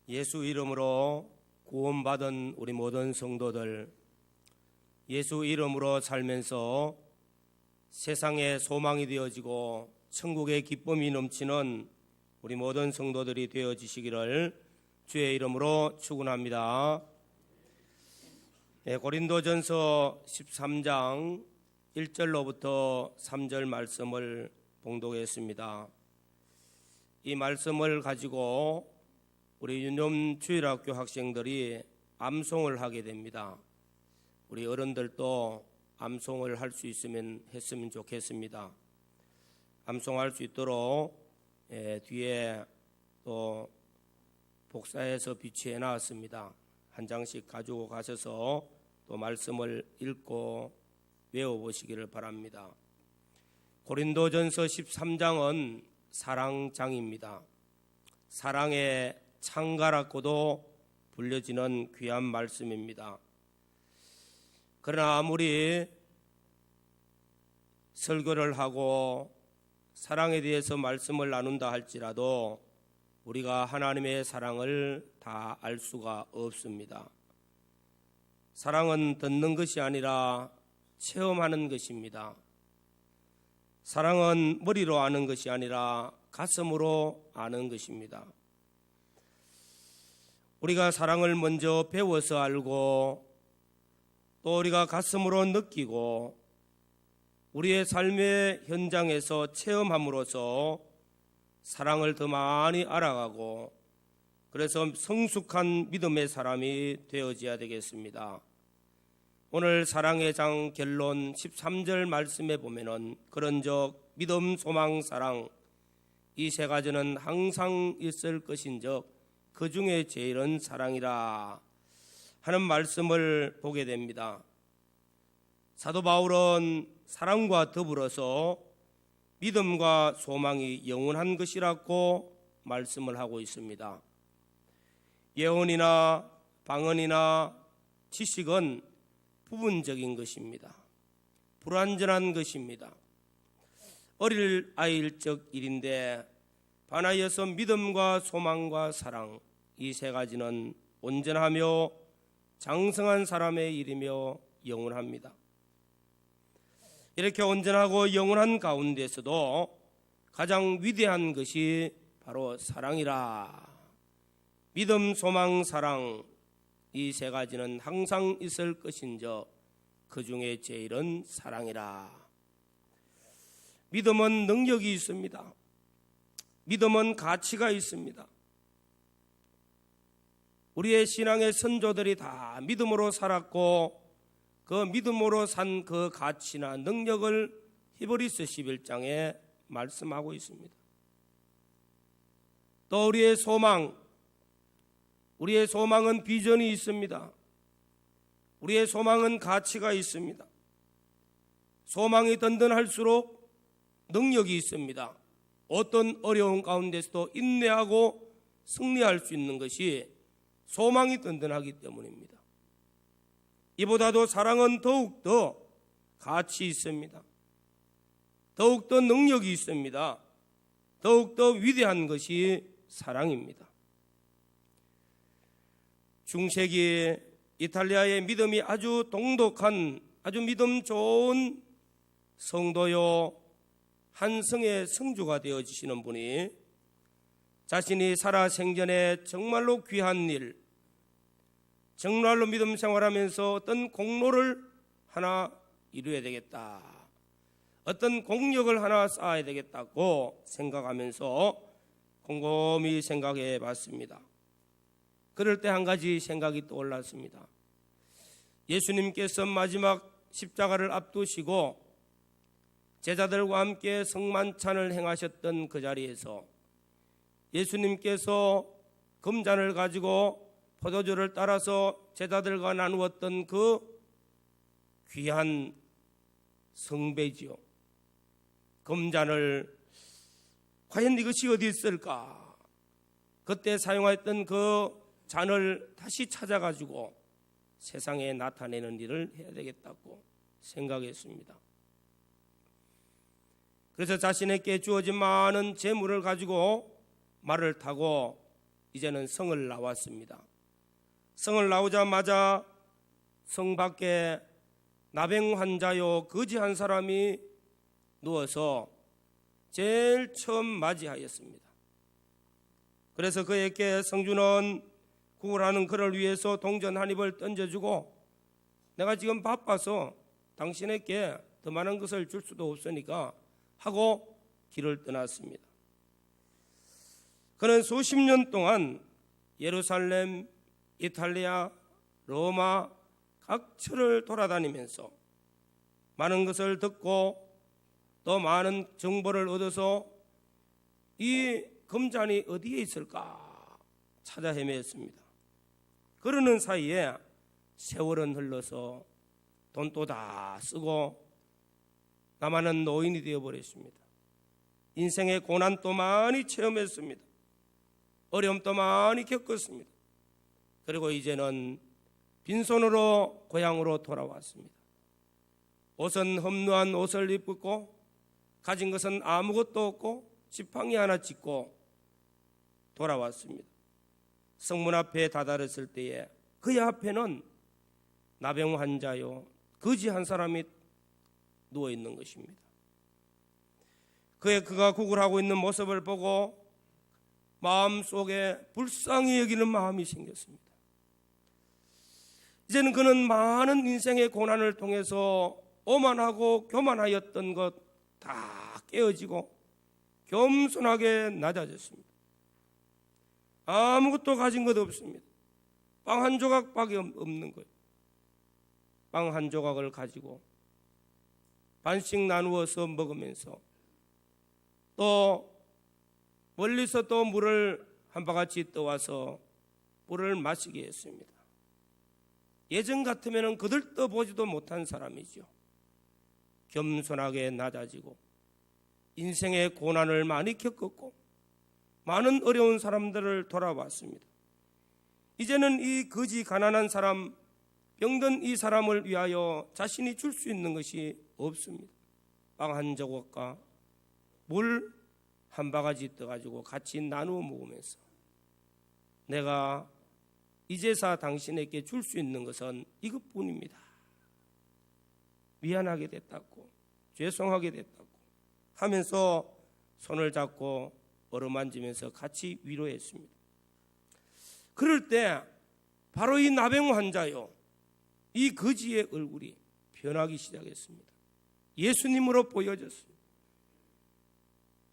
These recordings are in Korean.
예수 이름으로 구원받은 우리 모든 성도들, 예수 이름으로 살면서 세상의 소망이 되어지고 천국의 기쁨이 넘치는 우리 모든 성도들이 되어지시기를 주의 이름으로 축원합니다. 고린도전서 13장 1절로부터 3절 말씀을 봉독했습니다. 이 말씀을 가지고 우리 유념주일학교 학생들이 암송을 하게 됩니다. 우리 어른들도 암송을 할 수 있으면 했으면 좋겠습니다. 암송할 수 있도록 뒤에 또 복사해서 비치해 놨습니다. 한 장씩 가지고 가셔서 또 말씀을 읽고 외워보시기를 바랍니다. 고린도전서 13장은 사랑장입니다. 사랑의 창가라고도 불려지는 귀한 말씀입니다. 그러나 아무리 설교를 하고 사랑에 대해서 말씀을 나눈다 할지라도 우리가 하나님의 사랑을 다 알 수가 없습니다. 사랑은 듣는 것이 아니라 체험하는 것입니다. 사랑은 머리로 아는 것이 아니라 가슴으로 아는 것입니다. 우리가 사랑을 먼저 배워서 알고 또 우리가 가슴으로 느끼고 우리의 삶의 현장에서 체험함으로써 사랑을 더 많이 알아가고 그래서 성숙한 믿음의 사람이 되어져야 되겠습니다. 오늘 사랑의 장 결론 13절 말씀에 보면은 그런즉 믿음, 소망, 사랑 이 세 가지는 항상 있을 것인즉 그 중에 제일은 사랑이라 하는 말씀을 보게 됩니다. 사도 바울은 사랑과 더불어서 믿음과 소망이 영원한 것이라고 말씀을 하고 있습니다. 예언이나 방언이나 지식은 부분적인 것입니다. 불완전한 것입니다. 어릴 아이일 적 일인데 반하여서 믿음과 소망과 사랑 이 세 가지는 온전하며 장성한 사람의 일이며 영원합니다. 이렇게 온전하고 영원한 가운데서도 가장 위대한 것이 바로 사랑이라. 믿음, 소망, 사랑 이 세 가지는 항상 있을 것인저 그 중에 제일은 사랑이라. 믿음은 능력이 있습니다. 믿음은 가치가 있습니다. 우리의 신앙의 선조들이 다 믿음으로 살았고 그 믿음으로 산 그 가치나 능력을 히브리서 11장에 말씀하고 있습니다. 또 우리의 소망은 비전이 있습니다. 우리의 소망은 가치가 있습니다. 소망이 든든할수록 능력이 있습니다. 어떤 어려운 가운데서도 인내하고 승리할 수 있는 것이 소망이 든든하기 때문입니다. 이보다도 사랑은 더욱더 가치 있습니다. 더욱더 능력이 있습니다. 더욱더 위대한 것이 사랑입니다. 중세기 이탈리아의 믿음이 아주 동독한 아주 믿음 좋은 성도요 한성의 성주가 되어지시는 분이 자신이 살아 생전에 정말로 귀한 일, 정말로 믿음 생활하면서 어떤 공로를 하나 이루어야 되겠다, 어떤 공력을 하나 쌓아야 되겠다고 생각하면서 곰곰이 생각해 봤습니다. 그럴 때 한 가지 생각이 떠올랐습니다. 예수님께서 마지막 십자가를 앞두시고 제자들과 함께 성만찬을 행하셨던 그 자리에서 예수님께서 금잔을 가지고 포도주를 따라서 제자들과 나누었던 그 귀한 성배지요. 금잔을 과연 이것이 어디 있을까? 그때 사용했던 그 잔을 다시 찾아가지고 세상에 나타내는 일을 해야 되겠다고 생각했습니다. 그래서 자신에게 주어진 많은 재물을 가지고 말을 타고 이제는 성을 나왔습니다. 성을 나오자마자 성 밖에 나병 환자요 거지 한 사람이 누워서 제일 처음 맞이하였습니다. 그래서 그에게 성주는 구걸하는 그를 위해서 동전 한 입을 던져주고, 내가 지금 바빠서 당신에게 더 많은 것을 줄 수도 없으니까 하고 길을 떠났습니다. 그는 수십 년 동안 예루살렘, 이탈리아, 로마 각처를 돌아다니면서 많은 것을 듣고 또 많은 정보를 얻어서 이 금잔이 어디에 있을까 찾아 헤매었습니다. 그러는 사이에 세월은 흘러서 돈도 다 쓰고 나만은 노인이 되어버렸습니다. 인생의 고난도 많이 체험했습니다. 어려움도 많이 겪었습니다. 그리고 이제는 빈손으로 고향으로 돌아왔습니다. 옷은 험루한 옷을 입고 가진 것은 아무것도 없고 지팡이 하나 짚고 돌아왔습니다. 성문 앞에 다다랐을 때에 그의 앞에는 나병 환자요 거지 한 사람이 누워 있는 것입니다. 그가 구걸하고 있는 모습을 보고 마음속에 불쌍히 여기는 마음이 생겼습니다. 이제는 그는 많은 인생의 고난을 통해서 오만하고 교만하였던 것 다 깨어지고 겸손하게 낮아졌습니다. 아무것도 가진 것 없습니다. 빵 한 조각밖에 없는 거예요. 빵 한 조각을 가지고 반씩 나누어서 먹으면서 또 멀리서 또 물을 한 바가지 떠와서 물을 마시게 했습니다. 예전 같으면 거들떠보지도 못한 사람이죠. 겸손하게 낮아지고 인생의 고난을 많이 겪었고 많은 어려운 사람들을 돌아봤습니다. 이제는 이 거지 가난한 사람, 병든 이 사람을 위하여 자신이 줄 수 있는 것이 없습니다. 빵 한 조각과 물 한 바가지 떠가지고 같이 나누어 먹으면서 내가 이제사 당신에게 줄 수 있는 것은 이것뿐입니다. 미안하게 됐다고, 죄송하게 됐다고 하면서 손을 잡고 어루만지면서 같이 위로했습니다. 그럴 때 바로 이 나병 환자요, 이 거지의 얼굴이 변하기 시작했습니다. 예수님으로 보여졌어요.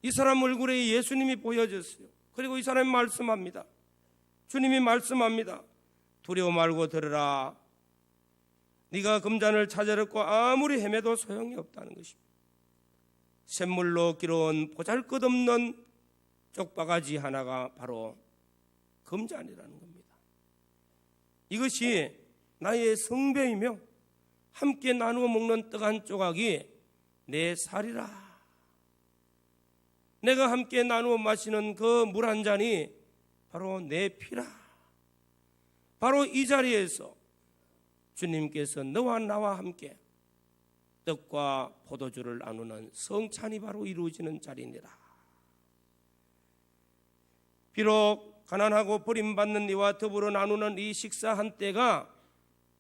이 사람 얼굴에 예수님이 보여졌어요. 그리고 이 사람이 말씀합니다. 주님이 말씀합니다. 두려워 말고 들으라. 네가 금잔을 찾아냈고 아무리 헤매도 소용이 없다는 것입니다. 샘물로 길어온 보잘것없는 쪽바가지 하나가 바로 금잔이라는 겁니다. 이것이 나의 성배이며 함께 나누어 먹는 떡 한 조각이 내 살이라. 내가 함께 나누어 마시는 그 물 한 잔이 바로 내 피라. 바로 이 자리에서 주님께서 너와 나와 함께 떡과 포도주를 나누는 성찬이 바로 이루어지는 자리니라. 비록 가난하고 버림받는 이와 더불어 나누는 이 식사 한 때가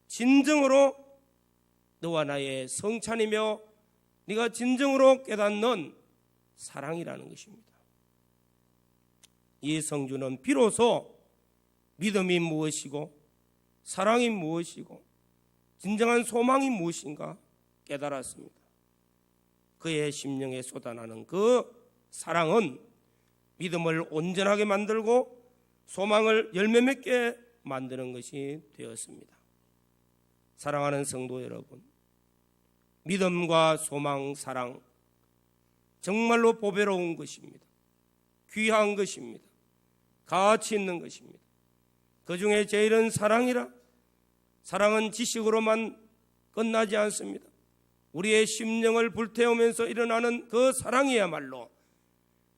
진정으로 너와 나의 성찬이며 네가 진정으로 깨닫는 사랑이라는 것입니다. 이 성주는 비로소 믿음이 무엇이고 사랑이 무엇이고 진정한 소망이 무엇인가 깨달았습니다. 그의 심령에 쏟아나는 그 사랑은 믿음을 온전하게 만들고 소망을 열매 맺게 만드는 것이 되었습니다. 사랑하는 성도 여러분, 믿음과 소망, 사랑 정말로 보배로운 것입니다. 귀한 것입니다. 가치 있는 것입니다. 그 중에 제일은 사랑이라. 사랑은 지식으로만 끝나지 않습니다. 우리의 심령을 불태우면서 일어나는 그 사랑이야말로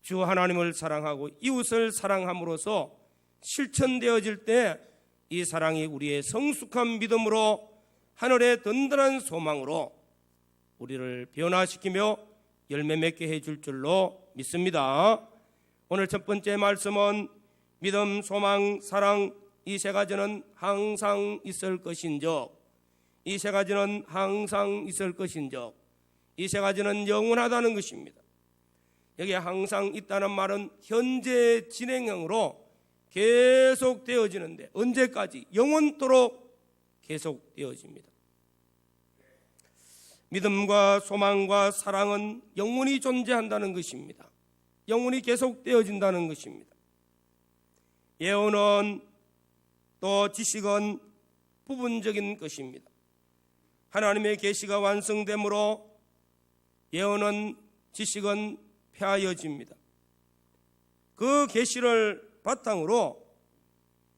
주 하나님을 사랑하고 이웃을 사랑함으로써 실천되어질 때 이 사랑이 우리의 성숙한 믿음으로 하늘의 든든한 소망으로 우리를 변화시키며 열매 맺게 해줄 줄로 믿습니다. 오늘 첫 번째 말씀은 믿음, 소망, 사랑 이 세 가지는 항상 있을 것인즉, 이 세 가지는 항상 있을 것인즉, 이 세 가지는 영원하다는 것입니다. 여기에 항상 있다는 말은 현재 진행형으로 계속되어지는데 언제까지? 영원토록 계속되어집니다. 믿음과 소망과 사랑은 영원히 존재한다는 것입니다. 영원히 계속되어진다는 것입니다. 예언은 또 지식은 부분적인 것입니다. 하나님의 계시가 완성되므로 예언은 지식은 폐하여집니다. 그 계시를 바탕으로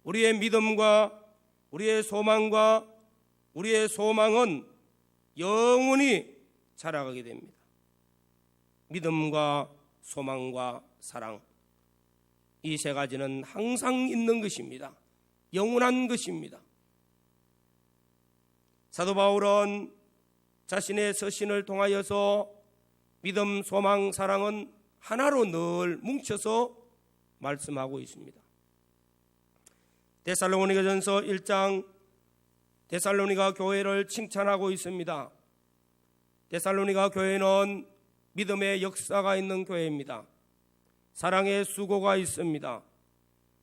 우리의 믿음과 우리의 소망과 우리의 소망은 영원히 자라가게 됩니다. 믿음과 소망과 사랑 이 세 가지는 항상 있는 것입니다. 영원한 것입니다. 사도 바울은 자신의 서신을 통하여서 믿음, 소망, 사랑은 하나로 늘 뭉쳐서 말씀하고 있습니다. 데살로니가전서 1장 데살로니가 교회를 칭찬하고 있습니다. 데살로니가 교회는 믿음의 역사가 있는 교회입니다. 사랑의 수고가 있습니다.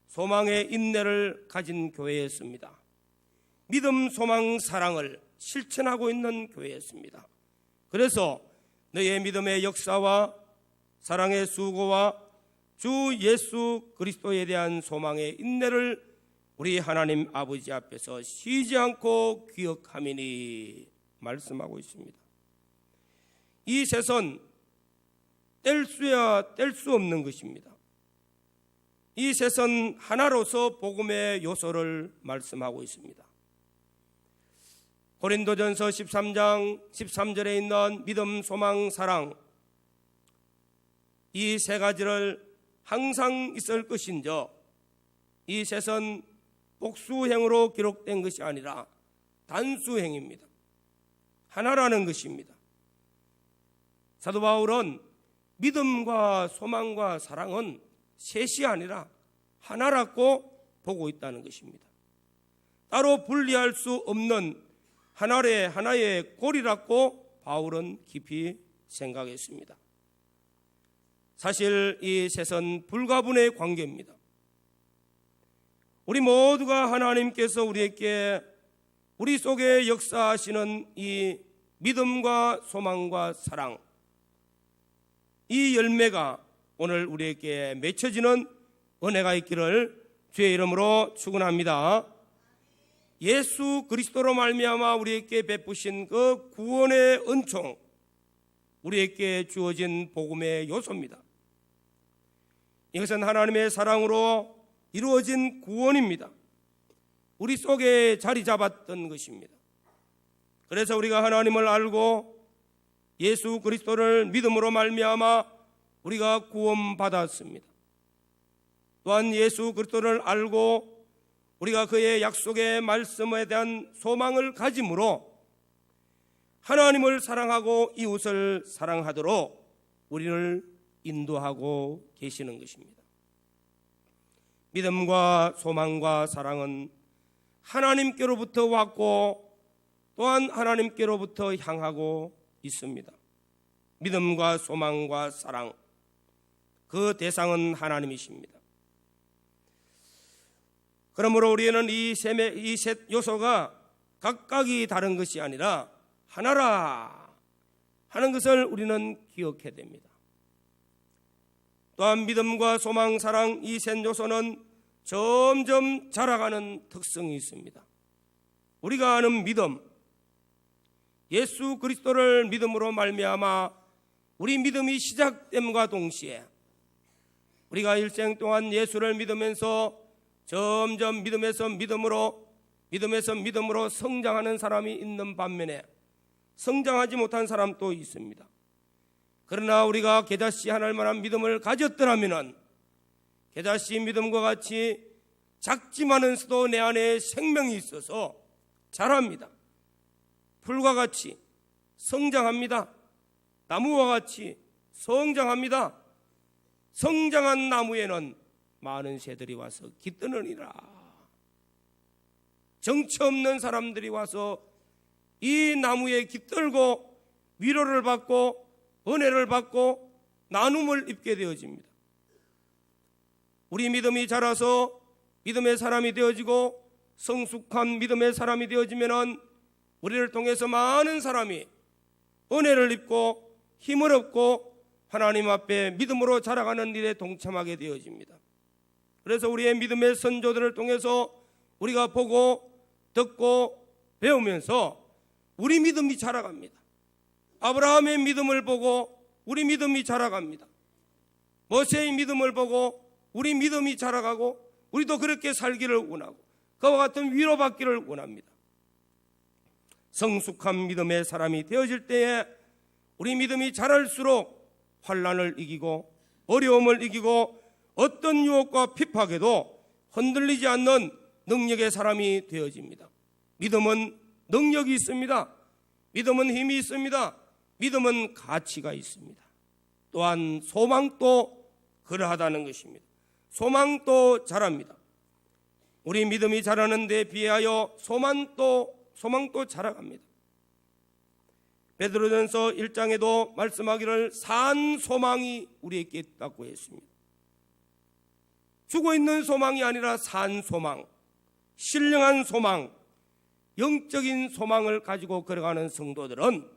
소망의 인내를 가진 교회였습니다. 믿음, 소망, 사랑을 실천하고 있는 교회였습니다. 그래서 너의 믿음의 역사와 사랑의 수고와 주 예수 그리스도에 대한 소망의 인내를 우리 하나님 아버지 앞에서 쉬지 않고 기억하미니 말씀하고 있습니다. 이 셋은 뗄 수야 뗄 수 없는 것입니다. 이 셋은 하나로서 복음의 요소를 말씀하고 있습니다. 고린도전서 13장 13절에 있는 믿음, 소망, 사랑 이 세 가지를 항상 있을 것인저 이 셋은 복수행으로 기록된 것이 아니라 단수행입니다. 하나라는 것입니다. 사도 바울은 믿음과 소망과 사랑은 셋이 아니라 하나라고 보고 있다는 것입니다. 따로 분리할 수 없는 하나의 골이라고 바울은 깊이 생각했습니다. 사실 이 셋은 불가분의 관계입니다. 우리 모두가 하나님께서 우리 속에 역사하시는 이 믿음과 소망과 사랑 이 열매가 오늘 우리에게 맺혀지는 은혜가 있기를 주의 이름으로 축원합니다. 예수 그리스도로 말미암아 우리에게 베푸신 그 구원의 은총 우리에게 주어진 복음의 요소입니다. 이것은 하나님의 사랑으로 이루어진 구원입니다. 우리 속에 자리 잡았던 것입니다. 그래서 우리가 하나님을 알고 예수 그리스도를 믿음으로 말미암아 우리가 구원받았습니다. 또한 예수 그리스도를 알고 우리가 그의 약속의 말씀에 대한 소망을 가짐으로 하나님을 사랑하고 이웃을 사랑하도록 우리를 인도하고 계시는 것입니다. 믿음과 소망과 사랑은 하나님께로부터 왔고 또한 하나님께로부터 향하고 있습니다. 믿음과 소망과 사랑 그 대상은 하나님이십니다. 그러므로 우리는 이 셋 요소가 각각이 다른 것이 아니라 하나라 하는 것을 우리는 기억해야 됩니다. 또한 믿음과 소망, 사랑 이 셋 요소는 점점 자라가는 특성이 있습니다. 우리가 아는 믿음, 예수 그리스도를 믿음으로 말미암아 우리 믿음이 시작됨과 동시에 우리가 일생 동안 예수를 믿으면서 점점 믿음에서 믿음으로 성장하는 사람이 있는 반면에 성장하지 못한 사람도 있습니다. 그러나 우리가 겨자씨 하나일 만한 믿음을 가졌더라면 겨자씨 믿음과 같이 작지만은서도 내 안에 생명이 있어서 자랍니다. 풀과 같이 성장합니다. 나무와 같이 성장합니다. 성장한 나무에는 많은 새들이 와서 깃드느니라. 정처 없는 사람들이 와서 이 나무에 깃들고 위로를 받고 은혜를 받고 나눔을 입게 되어집니다. 우리 믿음이 자라서 믿음의 사람이 되어지고 성숙한 믿음의 사람이 되어지면 우리를 통해서 많은 사람이 은혜를 입고 힘을 얻고 하나님 앞에 믿음으로 자라가는 일에 동참하게 되어집니다. 그래서 우리의 믿음의 선조들을 통해서 우리가 보고 듣고 배우면서 우리 믿음이 자라갑니다. 아브라함의 믿음을 보고 우리 믿음이 자라갑니다. 모세의 믿음을 보고 우리 믿음이 자라가고 우리도 그렇게 살기를 원하고 그와 같은 위로받기를 원합니다. 성숙한 믿음의 사람이 되어질 때에 우리 믿음이 자랄수록 환난을 이기고 어려움을 이기고 어떤 유혹과 핍박에도 흔들리지 않는 능력의 사람이 되어집니다. 믿음은 능력이 있습니다. 믿음은 힘이 있습니다. 믿음은 가치가 있습니다. 또한 소망도 그러하다는 것입니다. 소망도 자랍니다. 우리 믿음이 자라는 데 비하여 소망도 자라갑니다. 베드로전서 1장에도 말씀하기를 산 소망이 우리에게 있다고 했습니다. 죽어있는 소망이 아니라 산 소망, 신령한 소망, 영적인 소망을 가지고 걸어가는 성도들은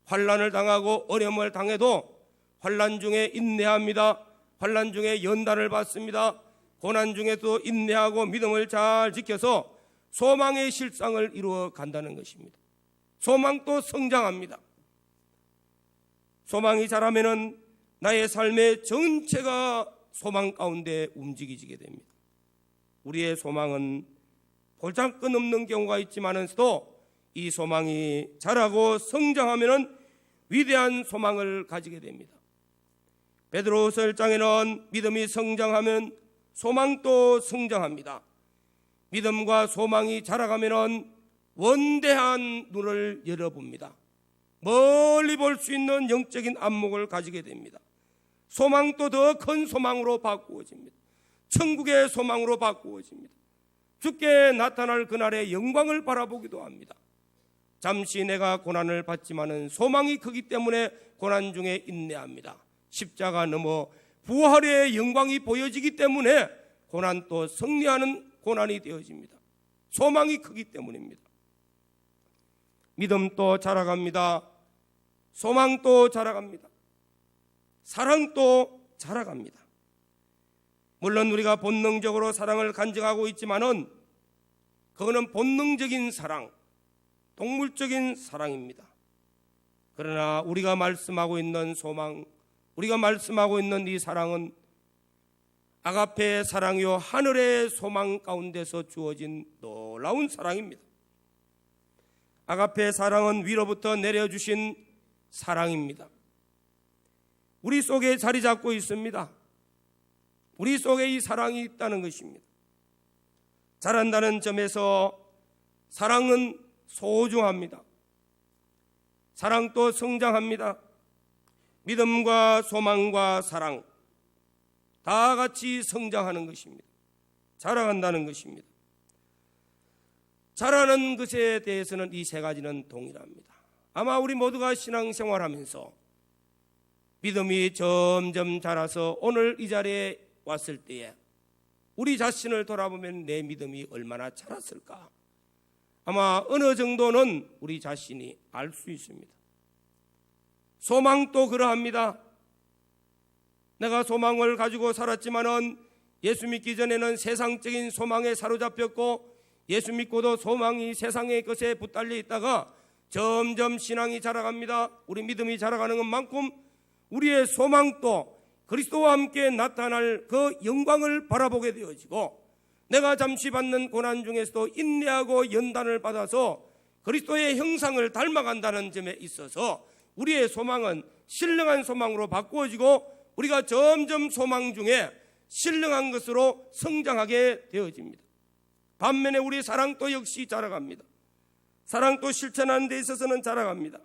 환난을 당하고 어려움을 당해도 환난 중에 인내합니다. 환난 중에 연단을 받습니다. 고난 중에도 인내하고 믿음을 잘 지켜서 소망의 실상을 이루어 간다는 것입니다. 소망도 성장합니다. 소망이 자라면은 나의 삶의 전체가 소망 가운데 움직이게 됩니다. 우리의 소망은 보잘것없는 경우가 있지만서도 이 소망이 자라고 성장하면은 위대한 소망을 가지게 됩니다. 베드로후서 1장에는 믿음이 성장하면 소망도 성장합니다. 믿음과 소망이 자라가면은 원대한 눈을 열어봅니다. 멀리 볼 수 있는 영적인 안목을 가지게 됩니다. 소망도 더 큰 소망으로 바꾸어집니다. 천국의 소망으로 바꾸어집니다. 주께 나타날 그날의 영광을 바라보기도 합니다. 잠시 내가 고난을 받지만은 소망이 크기 때문에 고난 중에 인내합니다. 십자가 넘어 부활의 영광이 보여지기 때문에 고난도 승리하는 고난이 되어집니다. 소망이 크기 때문입니다. 믿음도 자라갑니다. 소망도 자라갑니다. 사랑도 자라갑니다. 물론 우리가 본능적으로 사랑을 간직하고 있지만은 그거는 본능적인 사랑, 동물적인 사랑입니다. 그러나 우리가 말씀하고 있는 소망, 우리가 말씀하고 있는 이 사랑은 아가페의 사랑이요 하늘의 소망 가운데서 주어진 놀라운 사랑입니다. 아가페의 사랑은 위로부터 내려주신 사랑입니다. 우리 속에 자리 잡고 있습니다. 우리 속에 이 사랑이 있다는 것입니다. 자란다는 점에서 사랑은 소중합니다. 사랑도 성장합니다. 믿음과 소망과 사랑 다 같이 성장하는 것입니다. 자라간다는 것입니다. 자라는 것에 대해서는 이 세 가지는 동일합니다. 아마 우리 모두가 신앙생활하면서 믿음이 점점 자라서 오늘 이 자리에 왔을 때에 우리 자신을 돌아보면 내 믿음이 얼마나 자랐을까? 아마 어느 정도는 우리 자신이 알 수 있습니다. 소망도 그러합니다. 내가 소망을 가지고 살았지만은 예수 믿기 전에는 세상적인 소망에 사로잡혔고 예수 믿고도 소망이 세상의 것에 붙달려 있다가 점점 신앙이 자라갑니다. 우리 믿음이 자라가는 것만큼 우리의 소망도 그리스도와 함께 나타날 그 영광을 바라보게 되어지고 내가 잠시 받는 고난 중에서도 인내하고 연단을 받아서 그리스도의 형상을 닮아간다는 점에 있어서 우리의 소망은 신령한 소망으로 바꾸어지고 우리가 점점 소망 중에 신령한 것으로 성장하게 되어집니다. 반면에 우리 사랑도 역시 자라갑니다. 사랑도 실천하는 데 있어서는 자라갑니다.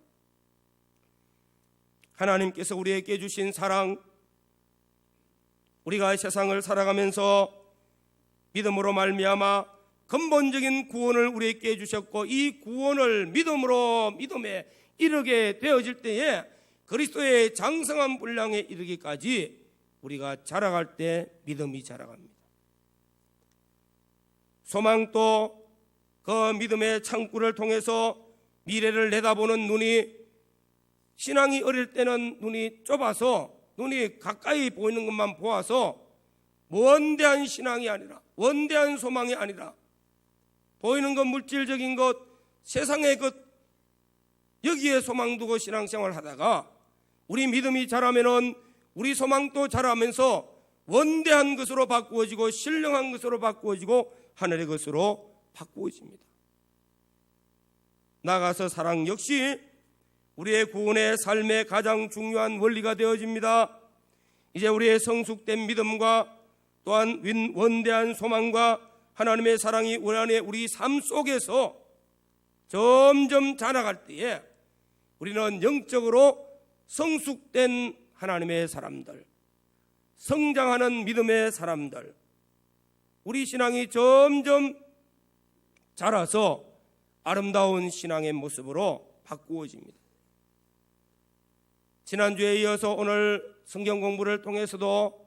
하나님께서 우리에게 주신 사랑, 우리가 세상을 살아가면서 믿음으로 말미암아 근본적인 구원을 우리에게 주셨고, 이 구원을 믿음에 이르게 되어질 때에 그리스도의 장성한 분량에 이르기까지 우리가 자라갈 때 믿음이 자라갑니다. 소망도 그 믿음의 창구를 통해서 미래를 내다보는 눈이, 신앙이 어릴 때는 눈이 좁아서 눈이 가까이 보이는 것만 보아서 원대한 신앙이 아니라, 원대한 소망이 아니라 보이는 것, 물질적인 것, 세상의 것, 여기에 소망 두고 신앙생활을 하다가 우리 믿음이 자라면은 우리 소망도 자라면서 원대한 것으로 바꾸어지고 신령한 것으로 바꾸어지고 하늘의 것으로 바꾸어집니다. 나아가서 사랑 역시 우리의 구원의 삶의 가장 중요한 원리가 되어집니다. 이제 우리의 성숙된 믿음과 또한 원대한 소망과 하나님의 사랑이 우리 안에, 우리 삶 속에서 점점 자라갈 때에 우리는 영적으로 성숙된 하나님의 사람들, 성장하는 믿음의 사람들, 우리 신앙이 점점 자라서 아름다운 신앙의 모습으로 바꾸어집니다. 지난주에 이어서 오늘 성경 공부를 통해서도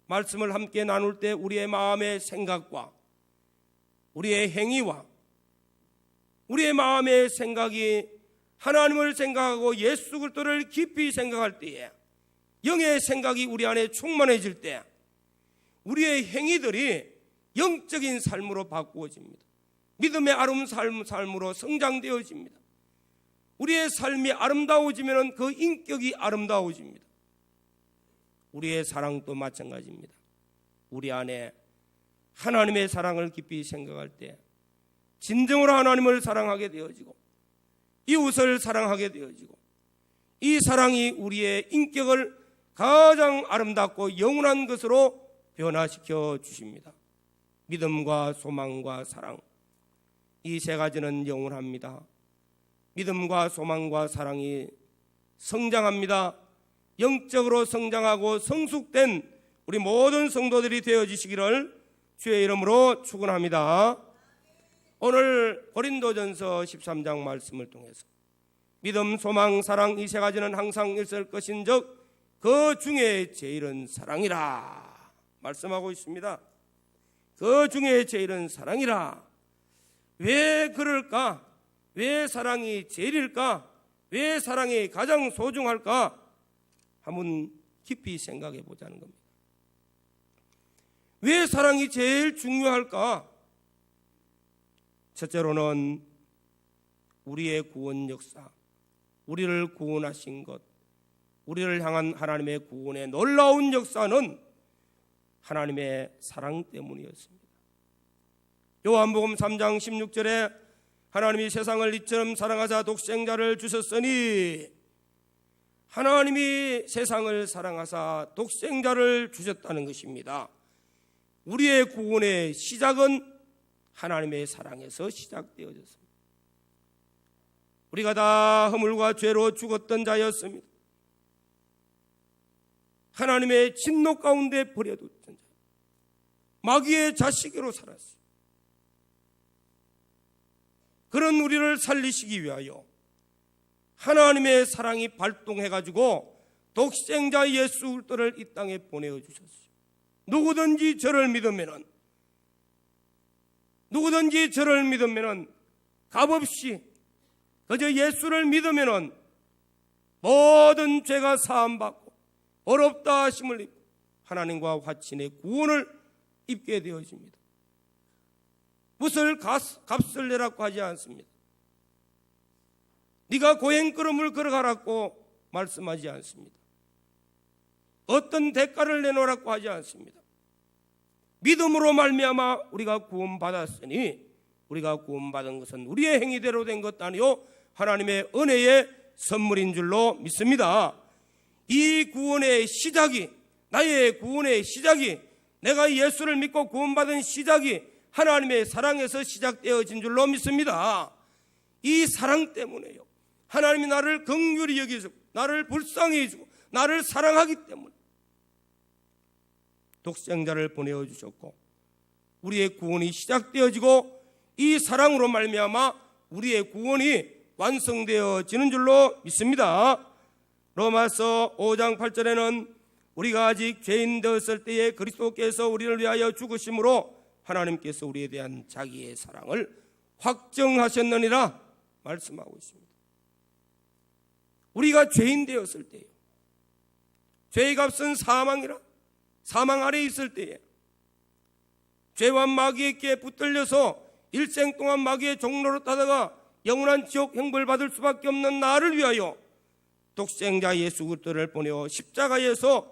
말씀을 함께 나눌 때 우리의 마음의 생각과 우리의 행위와 우리의 마음의 생각이 하나님을 생각하고 예수 그리스도를 깊이 생각할 때에, 영의 생각이 우리 안에 충만해질 때 우리의 행위들이 영적인 삶으로 바꾸어집니다. 믿음의 아름다운 삶으로 성장되어집니다. 우리의 삶이 아름다워지면 그 인격이 아름다워집니다. 우리의 사랑도 마찬가지입니다. 우리 안에 하나님의 사랑을 깊이 생각할 때 진정으로 하나님을 사랑하게 되어지고 이웃을 사랑하게 되어지고, 이 사랑이 우리의 인격을 가장 아름답고 영원한 것으로 변화시켜 주십니다. 믿음과 소망과 사랑, 이 세 가지는 영원합니다. 믿음과 소망과 사랑이 성장합니다. 영적으로 성장하고 성숙된 우리 모든 성도들이 되어지시기를 주의 이름으로 축원합니다. 오늘 고린도전서 13장 말씀을 통해서 믿음, 소망, 사랑 이 세 가지는 항상 있을 것인즉 그 중에 제일은 사랑이라 말씀하고 있습니다. 그 중에 제일은 사랑이라. 왜 그럴까? 왜 사랑이 제일일까? 왜 사랑이 가장 소중할까? 한번 깊이 생각해 보자는 겁니다. 왜 사랑이 제일 중요할까? 첫째로는 우리의 구원 역사, 우리를 구원하신 것, 우리를 향한 하나님의 구원의 놀라운 역사는 하나님의 사랑 때문이었습니다. 요한복음 3장 16절에 하나님이 세상을 이처럼 사랑하사 독생자를 주셨으니, 하나님이 세상을 사랑하사 독생자를 주셨다는 것입니다. 우리의 구원의 시작은 하나님의 사랑에서 시작되어졌습니다. 우리가 다 허물과 죄로 죽었던 자였습니다. 하나님의 진노 가운데 버려뒀던 자, 마귀의 자식으로 살았어요. 그런 우리를 살리시기 위하여 하나님의 사랑이 발동해가지고 독생자 예수 그리스도를 이 땅에 보내주셨어요. 누구든지 저를 믿으면은 값없이 그저 예수를 믿으면은 모든 죄가 사함받고 어렵다 하심을 입고 하나님과 화친의 구원을 입게 되어집니다. 무엇을 값을 내라고 하지 않습니다. 네가 고행걸음을 걸어가라고 말씀하지 않습니다. 어떤 대가를 내놓으라고 하지 않습니다. 믿음으로 말미암아 우리가 구원받았으니, 우리가 구원받은 것은 우리의 행위대로 된 것 아니요 하나님의 은혜의 선물인 줄로 믿습니다. 이 구원의 시작이, 나의 구원의 시작이, 내가 예수를 믿고 구원받은 시작이 하나님의 사랑에서 시작되어진 줄로 믿습니다. 이 사랑 때문에요. 하나님이 나를 긍휼히 여기시고 나를 불쌍히 해주고 나를 사랑하기 때문에 독생자를 보내어 주셨고 우리의 구원이 시작되어지고 이 사랑으로 말미암아 우리의 구원이 완성되어지는 줄로 믿습니다. 로마서 5장 8절에는 우리가 아직 죄인 되었을 때에 그리스도께서 우리를 위하여 죽으심으로 하나님께서 우리에 대한 자기의 사랑을 확정하셨느니라 말씀하고 있습니다. 우리가 죄인 되었을 때에, 죄의 값은 사망이라, 사망 아래 있을 때에 죄와 마귀에게 붙들려서 일생 동안 마귀의 종로로 따다가 영원한 지옥 형벌 받을 수밖에 없는 나를 위하여 독생자 예수 그리스도를 보내어 십자가에서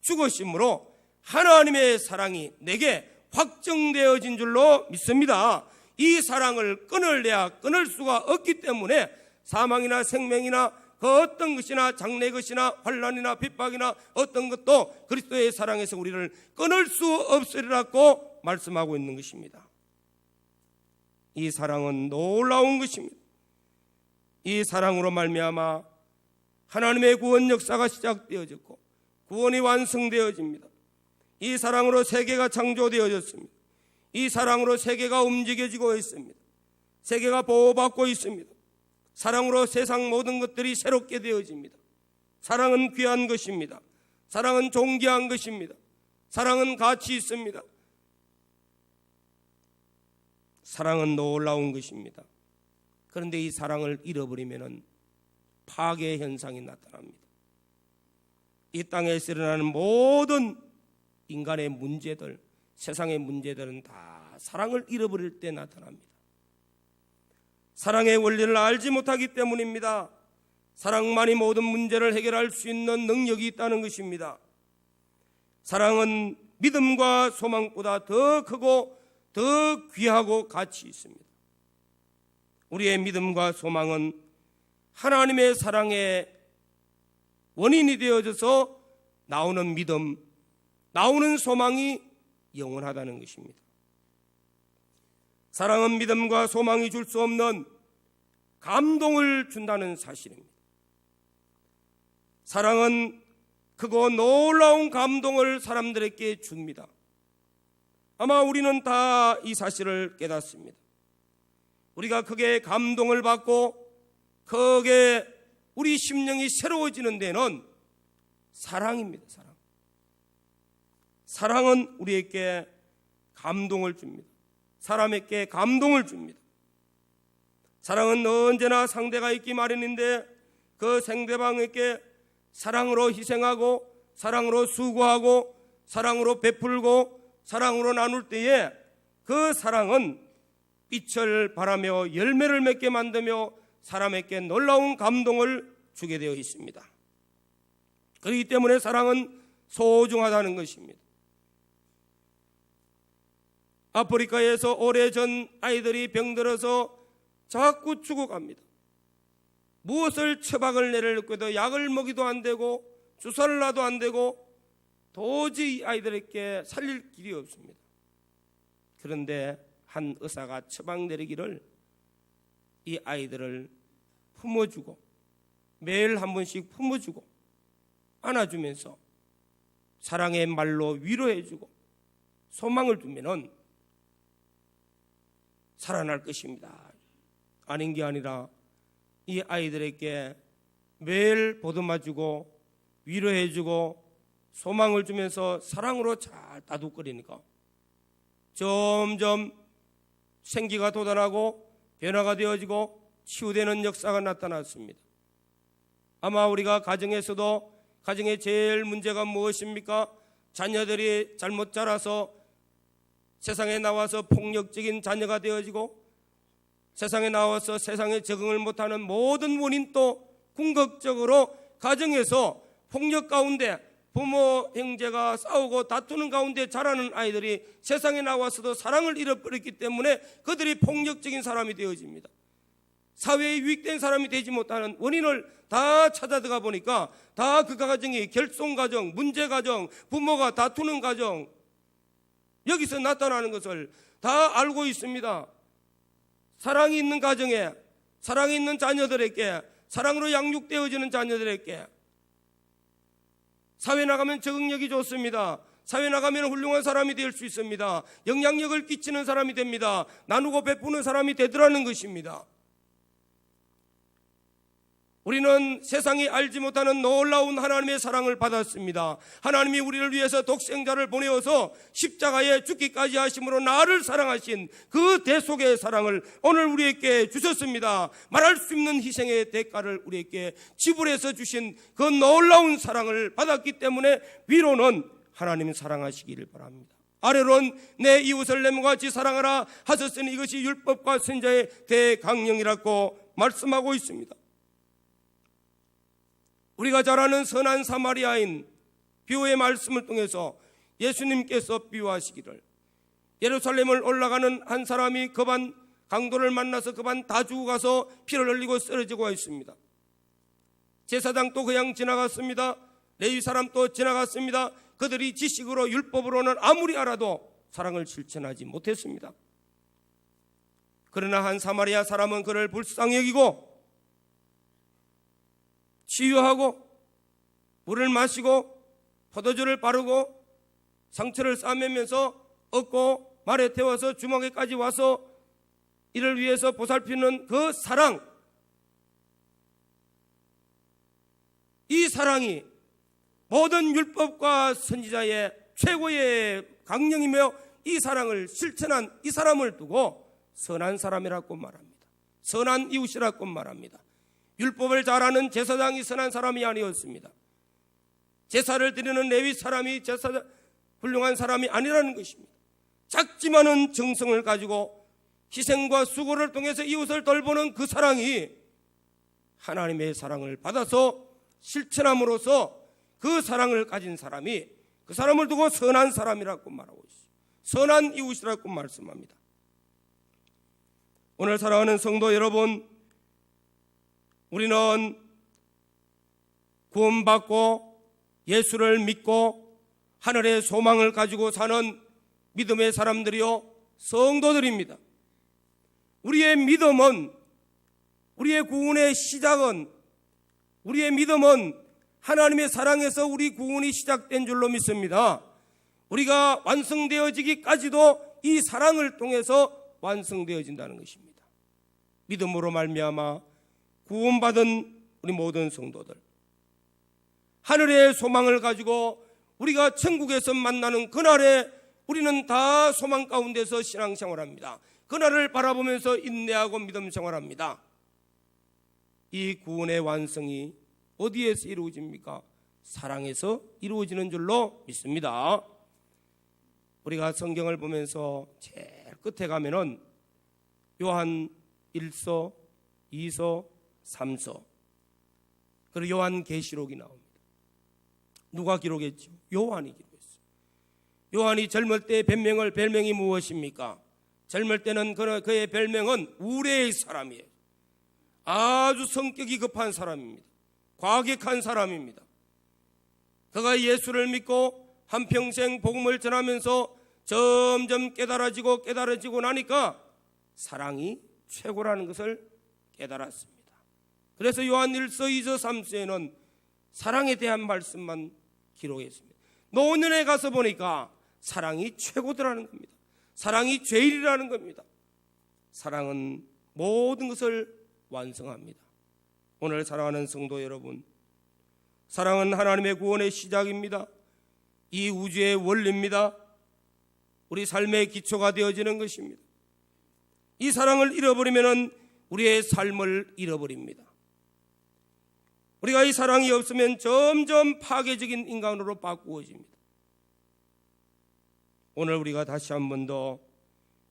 죽으심으로 하나님의 사랑이 내게 확정되어진 줄로 믿습니다. 이 사랑을 끊을래야 끊을 수가 없기 때문에 사망이나 생명이나 그 어떤 것이나 장래 것이나 환난이나 핍박이나 어떤 것도 그리스도의 사랑에서 우리를 끊을 수 없으리라고 말씀하고 있는 것입니다. 이 사랑은 놀라운 것입니다. 이 사랑으로 말미암아 하나님의 구원 역사가 시작되어졌고 구원이 완성되어집니다. 이 사랑으로 세계가 창조되어졌습니다. 이 사랑으로 세계가 움직여지고 있습니다. 세계가 보호받고 있습니다. 사랑으로 세상 모든 것들이 새롭게 되어집니다. 사랑은 귀한 것입니다. 사랑은 존귀한 것입니다. 사랑은 가치 있습니다. 사랑은 놀라운 것입니다. 그런데 이 사랑을 잃어버리면 파괴 현상이 나타납니다. 이 땅에서 일어나는 모든 인간의 문제들, 세상의 문제들은 다 사랑을 잃어버릴 때 나타납니다. 사랑의 원리를 알지 못하기 때문입니다. 사랑만이 모든 문제를 해결할 수 있는 능력이 있다는 것입니다. 사랑은 믿음과 소망보다 더 크고 더 귀하고 가치 있습니다. 우리의 믿음과 소망은 하나님의 사랑의 원인이 되어져서 나오는 믿음, 나오는 소망이 영원하다는 것입니다. 사랑은 믿음과 소망이 줄 수 없는 감동을 준다는 사실입니다. 사랑은 크고 놀라운 감동을 사람들에게 줍니다. 아마 우리는 다 이 사실을 깨닫습니다. 우리가 크게 감동을 받고 크게 우리 심령이 새로워지는 데는 사랑입니다. 사랑은 우리에게 감동을 줍니다. 사람에게 감동을 줍니다. 사랑은 언제나 상대가 있기 마련인데 그 상대방에게 사랑으로 희생하고 사랑으로 수고하고 사랑으로 베풀고 사랑으로 나눌 때에 그 사랑은 빛을 발하며 열매를 맺게 만들며 사람에게 놀라운 감동을 주게 되어 있습니다. 그렇기 때문에 사랑은 소중하다는 것입니다. 아프리카에서 오래전 아이들이 병들어서 자꾸 죽어갑니다. 무엇을 처방을 내려놓고도 약을 먹이도 안 되고 주사를 놔도 안 되고 도저히 아이들에게 살릴 길이 없습니다. 그런데 한 의사가 처방 내리기를 이 아이들을 품어주고 매일 한 번씩 품어주고 안아주면서 사랑의 말로 위로해주고 소망을 주면은 살아날 것입니다. 아닌 게 아니라 이 아이들에게 매일 보듬어주고 위로해주고 소망을 주면서 사랑으로 잘 다독거리니까 점점 생기가 돋아나고 변화가 되어지고 치유되는 역사가 나타났습니다. 아마 우리가 가정에서도 가정의 제일 문제가 무엇입니까? 자녀들이 잘못 자라서 세상에 나와서 폭력적인 자녀가 되어지고 세상에 나와서 세상에 적응을 못하는 모든 원인도 궁극적으로 가정에서 폭력 가운데 부모 형제가 싸우고 다투는 가운데 자라는 아이들이 세상에 나와서도 사랑을 잃어버렸기 때문에 그들이 폭력적인 사람이 되어집니다. 사회에 유익된 사람이 되지 못하는 원인을 다 찾아 들어가 보니까 다 그 가정이 결손 가정, 문제 가정, 부모가 다투는 가정, 여기서 나타나는 것을 다 알고 있습니다. 사랑이 있는 가정에, 사랑이 있는 자녀들에게, 사랑으로 양육되어지는 자녀들에게 사회 나가면 적응력이 좋습니다. 사회 나가면 훌륭한 사람이 될 수 있습니다. 영향력을 끼치는 사람이 됩니다. 나누고 베푸는 사람이 되더라는 것입니다. 우리는 세상이 알지 못하는 놀라운 하나님의 사랑을 받았습니다. 하나님이 우리를 위해서 독생자를 보내어서 십자가에 죽기까지 하심으로 나를 사랑하신 그 대속의 사랑을 오늘 우리에게 주셨습니다. 말할 수 없는 희생의 대가를 우리에게 지불해서 주신 그 놀라운 사랑을 받았기 때문에 위로는 하나님 사랑하시기를 바랍니다. 아래로는 내 이웃을 내 몸같이 사랑하라 하셨으니 이것이 율법과 선지자의 대강령이라고 말씀하고 있습니다. 우리가 잘 아는 선한 사마리아인 비유의 말씀을 통해서 예수님께서 비유하시기를, 예루살렘을 올라가는 한 사람이 급한 강도를 만나서 급한 다 죽어가서 피를 흘리고 쓰러지고 있습니다. 제사장도 그냥 지나갔습니다. 레위 사람도 지나갔습니다. 그들이 지식으로 율법으로는 아무리 알아도 사랑을 실천하지 못했습니다. 그러나 한 사마리아 사람은 그를 불쌍히 여기고 치유하고 물을 마시고 포도주를 바르고 상처를 싸매면서 얻고 말에 태워서 주먹에까지 와서 이를 위해서 보살피는 그 사랑, 이 사랑이 모든 율법과 선지자의 최고의 강령이며 이 사랑을 실천한 이 사람을 두고 선한 사람이라고 말합니다. 선한 이웃이라고 말합니다. 율법을 잘 아는 제사장이 선한 사람이 아니었습니다. 제사를 드리는 레위 사람이 훌륭한 사람이 아니라는 것입니다. 작지만은 정성을 가지고 희생과 수고를 통해서 이웃을 돌보는 그 사랑이 하나님의 사랑을 받아서 실천함으로써 그 사랑을 가진 사람이 그 사람을 두고 선한 사람이라고 말하고 있습니다. 선한 이웃이라고 말씀합니다. 오늘 사랑하는 성도 여러분, 우리는 구원받고 예수를 믿고 하늘의 소망을 가지고 사는 믿음의 사람들이요 성도들입니다. 우리의 믿음은, 우리의 구원의 시작은, 우리의 믿음은 하나님의 사랑에서 우리 구원이 시작된 줄로 믿습니다. 우리가 완성되어지기까지도 이 사랑을 통해서 완성되어진다는 것입니다. 믿음으로 말미암아 구원받은 우리 모든 성도들, 하늘의 소망을 가지고 우리가 천국에서 만나는 그날에 우리는 다 소망 가운데서 신앙생활합니다. 그날을 바라보면서 인내하고 믿음 생활합니다. 이 구원의 완성이 어디에서 이루어집니까? 사랑에서 이루어지는 줄로 믿습니다. 우리가 성경을 보면서 제일 끝에 가면은 요한 1서, 2서, 3서, 그리고 요한 계시록이 나옵니다. 누가 기록했죠? 요한이 기록했어요. 요한이 젊을 때의 별명이 무엇입니까? 젊을 때는 그의 별명은 우레의 사람이에요. 아주 성격이 급한 사람입니다. 과격한 사람입니다. 그가 예수를 믿고 한평생 복음을 전하면서 점점 깨달아지고 나니까 사랑이 최고라는 것을 깨달았습니다. 그래서 요한 1서, 2서, 3서에는 사랑에 대한 말씀만 기록했습니다. 노년에 가서 보니까 사랑이 최고더라는 겁니다. 사랑이 제일이라는 겁니다. 사랑은 모든 것을 완성합니다. 오늘 사랑하는 성도 여러분, 사랑은 하나님의 구원의 시작입니다. 이 우주의 원리입니다. 우리 삶의 기초가 되어지는 것입니다. 이 사랑을 잃어버리면 우리의 삶을 잃어버립니다. 우리가 이 사랑이 없으면 점점 파괴적인 인간으로 바꾸어집니다. 오늘 우리가 다시 한 번 더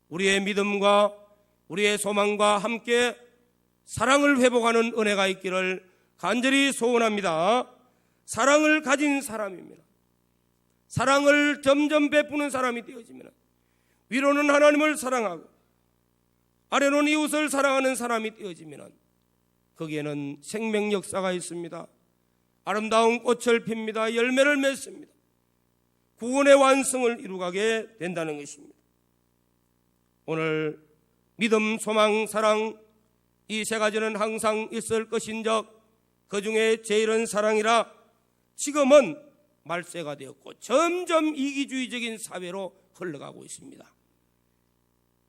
우리의 믿음과 우리의 소망과 함께 사랑을 회복하는 은혜가 있기를 간절히 소원합니다. 사랑을 가진 사람입니다. 사랑을 점점 베푸는 사람이 되어지면 위로는 하나님을 사랑하고 아래로는 이웃을 사랑하는 사람이 되어지면 거기에는 생명 역사가 있습니다. 아름다운 꽃을 핍니다. 열매를 맺습니다. 구원의 완성을 이루게 된다는 것입니다. 오늘 믿음, 소망, 사랑 이 세 가지는 항상 있을 것인적 그 중에 제일은 사랑이라 지금은 말세가 되었고 점점 이기주의적인 사회로 흘러가고 있습니다.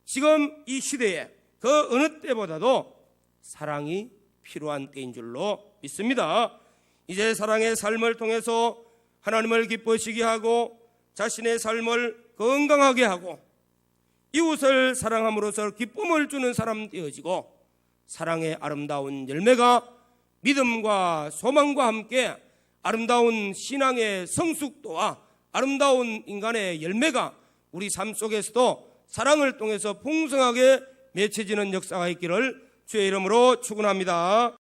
지금 이 시대에 그 어느 때보다도 사랑이 필요한 때인 줄로 믿습니다. 이제 사랑의 삶을 통해서 하나님을 기쁘시게 하고 자신의 삶을 건강하게 하고 이웃을 사랑함으로써 기쁨을 주는 사람 되어지고 사랑의 아름다운 열매가 믿음과 소망과 함께 아름다운 신앙의 성숙도와 아름다운 인간의 열매가 우리 삶 속에서도 사랑을 통해서 풍성하게 맺혀지는 역사가 있기를 주의 이름으로 축원합니다.